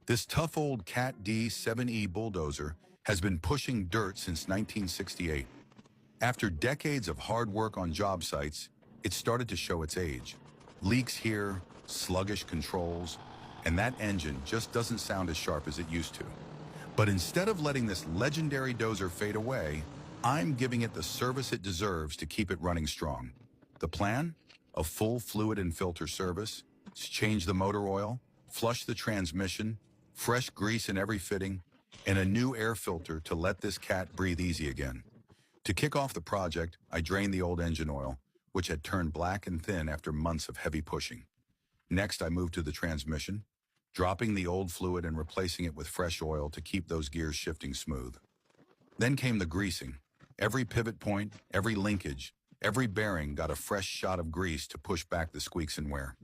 This tough old Cat D7e Bulldozer has been pushing dirt since 1968. After decades of hard work on job sites, it started to show its age. Leaks here, sluggish controls, and that engine just doesn't sound as sharp as it used to. But instead of letting this legendary dozer fade away, I'm giving it the service it deserves to keep it running strong. The plan? A full fluid and filter service, change the motor oil, flush the transmission, fresh grease in every fitting, and a new air filter to let this cat breathe easy again. To kick off the project, I drained the old engine oil, which had turned black and thin after months of heavy pushing. Next, I moved to the transmission, dropping the old fluid and replacing it with fresh oil to keep those gears shifting smooth. Then came the greasing. Every pivot point, every linkage, every bearing got a fresh shot of grease to push back the squeaks and wear.